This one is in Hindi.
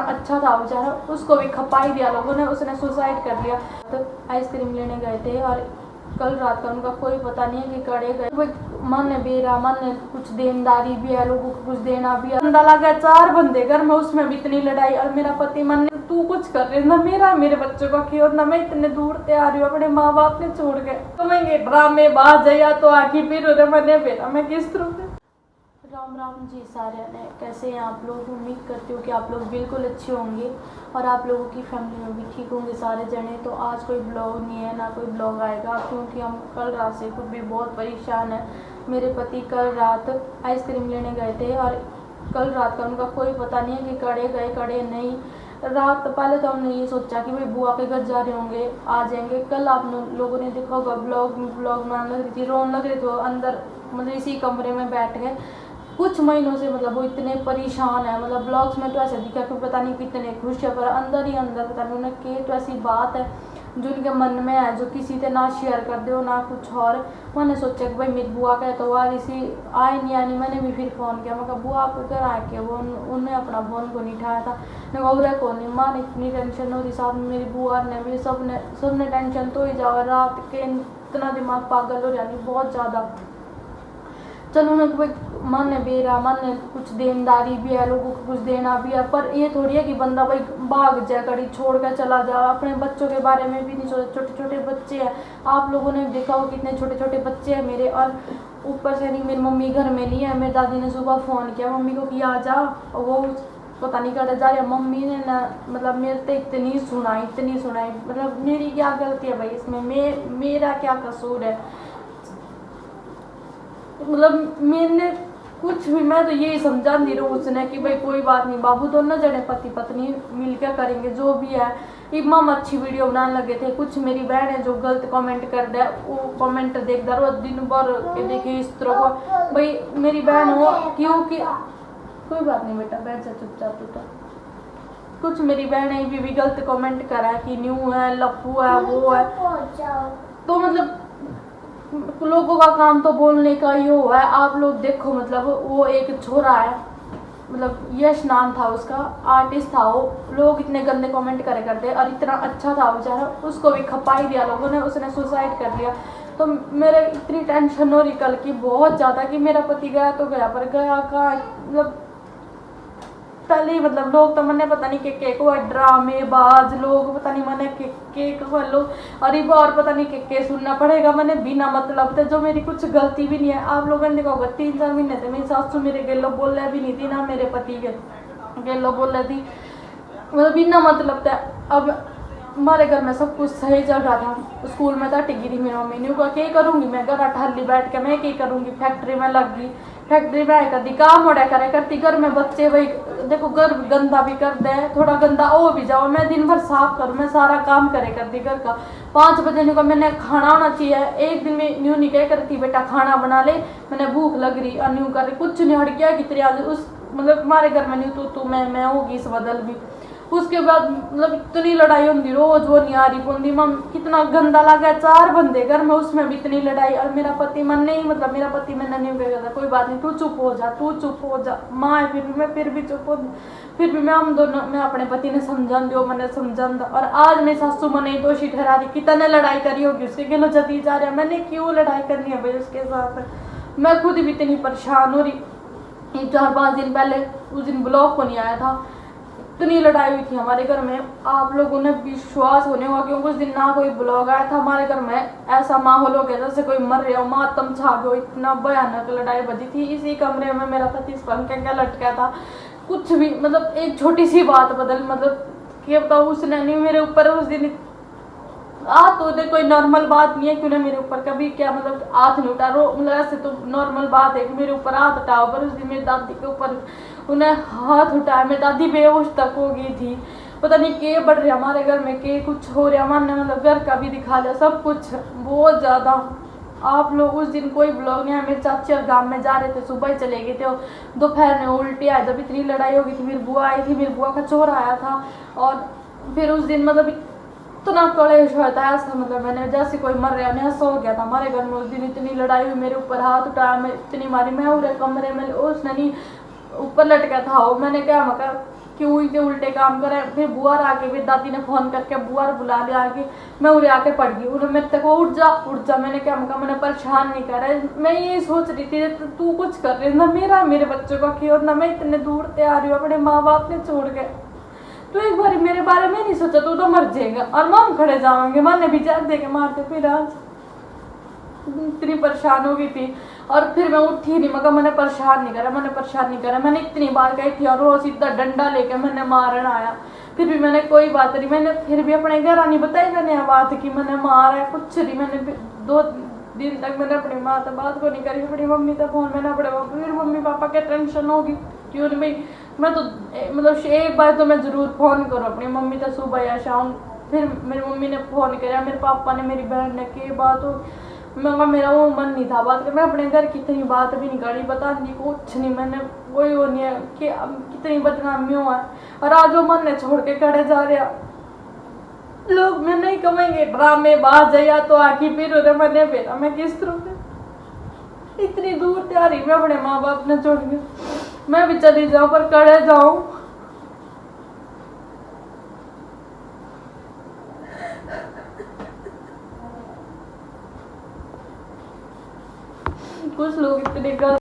अच्छा था बेचारा, उसको भी खपा ही दिया लोगों ने, उसने सुसाइड कर लिया। तो आइसक्रीम लेने गए थे और कल रात का उनका कोई पता नहीं है कि कड़े गए। मन भी रहा, मन ने कुछ देनदारी भी है, लोगों को कुछ देना भी है। बंदा लगा 4 बंदे घर में, उसमें भी इतनी लड़ाई। और मेरा पति मन ने तू कुछ कर रही ना मेरा मेरे बच्चों का क्यों ना, मैं इतने दूर से आ रही हूँ, अपने माँ बाप ने छोड़ के तुम्हें ड्रामे बाज या तो आखिर फिर मैंने बेरा मैं किस तरह से। राम राम जी सारे ने, कैसे हैं आप लोग? उम्मीद करती हूँ कि आप लोग बिल्कुल अच्छे होंगे और आप लोगों की फैमिली में भी ठीक होंगे सारे जने। तो आज कोई ब्लॉग नहीं है, ना कोई ब्लॉग आएगा, क्योंकि हम कल रात से खुद भी बहुत परेशान है। मेरे पति कल रात आइसक्रीम लेने गए थे और कल रात का उनका कोई पता नहीं है कि कड़े गए कड़े नहीं। रात पहले तो हमने ये सोचा कि भाई बुआ के घर जा रहे होंगे, आ जाएंगे। कल आप लोगों ने देखा होगा ब्लॉग में लग रही थी, रोन लग रहे थे अंदर, मतलब इसी कमरे में बैठ गए कुछ महीनों से। मतलब वो इतने परेशान है, मतलब ब्लॉग्स में तो ऐसे दिखा कि पता नहीं कितने खुश है, पर अंदर ही अंदर पता नहीं उन्हें के तो ऐसी बात है जो उनके मन में है, जो किसी से ना शेयर कर दो ना कुछ। और मैंने सोचा कि भाई मेरी बुआ का तो यार इसी आए नहीं आनी। मैंने भी फिर फ़ोन किया, मैं कहा बुआ आप इधर आए के, वो उन्हें अपना फ़ोन को नहीं उठाया था। मैं कहा उधर कौन नहीं, माँ ने इतनी टेंशन हो रही, साथ में मेरी बुआ ने भी, सब ने टेंशन तो ही जाओ। रात के इतना दिमाग पागल हो जानी बहुत ज़्यादा। चलो मैं मन भी रहा, मन ने कुछ देनदारी भी है, लोगों को कुछ देना भी है, पर ये थोड़ी है कि बंदा भाई भाग जाए, कड़ी छोड़ कर चला जाए। अपने बच्चों के बारे में भी नहीं सोचा, छोटे छोटे बच्चे हैं। आप लोगों ने देखा हो कितने छोटे छोटे बच्चे हैं मेरे। और ऊपर से नहीं, मेरी मम्मी घर में नहीं है। मेरी दादी ने सुबह फ़ोन किया मम्मी को कि आ जा, वो पता नहीं कर जा रही है। मम्मी ने ना मतलब मेरे से इतनी सुनाई मतलब मेरी क्या गलती है भाई इसमें, मेरा क्या कसूर है? मतलब मैंने कुछ भी, मैं तो यही समझा दी रहा उसने कि भाई कोई बात नहीं बाबू, दोनों जने पति पत्नी मिलकर करेंगे जो भी है। इमाम अच्छी वीडियो बनाने लगे थे। कुछ मेरी बहन है जो गलत कमेंट कर दे, वो कमेंट देखता रहो दिन भर के, देखिए इस तरह को। भाई मेरी बहन हो क्योंकि कोई बात नहीं बेटा, बैठ जा चुपचाप। तो कुछ मेरी बहन है भी गलत कमेंट करा कि न्यू है, लप्पू है, वो है। तो मतलब लोगों का काम तो बोलने का ही हो है। आप लोग देखो, मतलब वो एक छोरा है, मतलब यश नाम था उसका, आर्टिस्ट था वो। लोग इतने गंदे कमेंट करे करते, और इतना अच्छा था बेचारा, उसको भी खपा ही दिया लोगों ने, उसने सुसाइड कर लिया। तो मेरे इतनी टेंशन हो रही कल की बहुत ज़्यादा कि मेरा पति गया तो गया, पर गया कहाँ? मतलब पहले ही मतलब लोग तो मैंने पता नहीं के को ड्रामे बाज लोग, पता नहीं मैंने के लो और पता नहीं के सुनना पड़ेगा मैंने बिना मतलब थे, जो मेरी कुछ गलती भी नहीं है। आप लोगों ने देखा होगा 3-4 महीने थे मेरी सासू मेरे गेलो बोल भी नहीं थी, ना मेरे पति के गेलो बोल रही थी, मतलब बिना मतलब था। अब हमारे घर में सब कुछ सही चल रहा था। स्कूल में था टिकी थी मेरी मम्मी ने कहा क्या करूँगी मैं, घर अठाली बैठ के मैं क्या करूँगी। फैक्ट्री में लग गई, फैक्ट्री में आए करती काम उड़ा करे करती, घर में बच्चे भाई देखो घर गंदा भी कर दे, थोड़ा गंदा हो भी जाओ, मैं दिन भर साफ करूँ, मैं सारा काम करे करती घर का। 5 बजे न्यू का मैंने खाना होना चाहिए। एक दिन में न्यू नहीं कह करती बेटा खाना बना ले, मैंने भूख लग रही और न्यू कर रही, कुछ नहीं हट गया कितने आज उस मतलब हमारे घर में न्यू तू मैं होगी इस बदल भी। उसके बाद मतलब इतनी लड़ाई होती रोज, वो नहीं आ रही बोंदी मम, कितना गंदा लगा 4 बंदे घर में, उसमें भी इतनी लड़ाई। और मेरा पति मन नहीं, मतलब मेरा पति मैंने नहीं कहा था कोई बात नहीं तू चुप हो जा, माँ है फिर भी चुप हो। फिर भी मैं हम दोनों, मैं अपने पति ने समझा दो, मैंने समझा। और आज मेरी सासू मैंने दोषी ठहरा दी, कितने लड़ाई करी होगी उसके गेलो जती जा रहा है, मैंने क्यों लड़ाई करनी है भाई उसके साथ। मैं खुद भी इतनी परेशान हो रही। 4-5 दिन पहले उस दिन ब्लॉग को नहीं आया था, इतनी लड़ाई हुई थी हमारे घर में, आप लोगों ने विश्वास होने होगा क्योंकि उस दिन ना कोई ब्लॉग आया था हमारे घर में। ऐसा माहौल हो गया जैसे कोई मर रहा हो, मातम छा गया, इतना भयानक लड़ाई बजी थी। इसी कमरे में मेरा पति पंखे का लटका था, कुछ भी मतलब एक छोटी सी बात बदल, मतलब क्या बताऊँ, उसने नहीं मेरे ऊपर उस दिन तो दे कोई नॉर्मल बात नहीं है कि उन्हें मेरे ऊपर कभी क्या मतलब हाथ नहीं उठा रो, मतलब ऐसे तो नॉर्मल बात है कि मेरे ऊपर हाथ उठाओ, पर उस दिन मेरी दादी के ऊपर उन्हें हाथ उठाया, मेरी दादी बेहोश तक हो गई थी। पता नहीं के बढ़ रहा हमारे घर में, के कुछ हो रहा, मानने मतलब घर का भी दिखा लिया सब कुछ बहुत ज़्यादा। आप लोग उस दिन कोई ब्लॉग नहीं है। मेरे चाची और गाँव में जा रहे थे, सुबह ही चले गए थे, दोपहर में उल्टी आए, जब इतनी लड़ाई हो गई थी। मेरी बुआ आई थी, मेरी बुआ का चोर आया था, और फिर उस दिन मतलब इतना कलेश हुआ था ऐसा, मतलब मैंने जैसे कोई मर रहा ऐसा हो गया था हमारे घर में। उस दिन इतनी लड़ाई हुई, मेरे ऊपर हाथ उठाया, मैं इतनी मारी, मैं उरे कमरे में, उसने नहीं ऊपर लटका था वो, मैंने क्या मगर क्यों इतने उल्टे काम करे। फिर बुआर आके फिर दादी ने फोन करके बुआर बुला लिया आके, मैं उड़े आके पड़ गई। उन्होंने मेरे तक उठ जा, मैंने क्या कहा, मैंने परेशान नहीं करा। मैं ये सोच रही थी तू कुछ कर रही ना मेरे बच्चों का क्यों ना, मैं इतने दूर से आ रही हूँ, अपने माँ बाप ने छोड़ के। तो एक बार मेरे बारे में नहीं सोचा, तू तो मर जाएगा और मम खड़े जाओगे, माँ ने भी जाग दे के मारते। फिर आज इतनी परेशान हो गई थी और फिर मैं उठी नहीं, मगर मैंने परेशान नहीं करा। मैंने इतनी बार कही थी और वो सीधा डंडा लेके मैंने मारना आया। फिर भी मैंने कोई बात नहीं, मैंने फिर भी अपने घर नहीं बताई मैंने बात की मैंने मारा है, कुछ नहीं। मैंने 2 दिन तक मैंने अपनी माँ से बात को नहीं करी, अपनी मम्मी से फोन मैंने अपने फिर मम्मी पापा के टेंशन होगी क्यों नहीं भाई। मैं तो मतलब एक बार तो मैं ज़रूर फ़ोन करूँ अपनी मम्मी से सुबह या शाम। फिर मेरी मम्मी ने फ़ोन किया, मेरे पापा ने, मेरी बहन ने की बात हो। मगर मेरा वो मन नहीं था बात कर, मैं अपने घर की इतनी बात भी नहीं करी, बता नहीं कुछ नहीं। मैंने कोई वो नहीं है कि अब कितनी बदनामी हुआ है और आज वो मन ने छोड़ के खड़े जा रहा लोग। मैं नहीं कमेंगे ड्रामे बाज या तो आखिर फिर मैंने बेटा मैं किस तरह से इतनी दूर तैयारी मैं अपने माँ बाप ने छोड़ के मैं भी चली जाऊँ पर खड़े जाऊँ। कुछ लोग इतने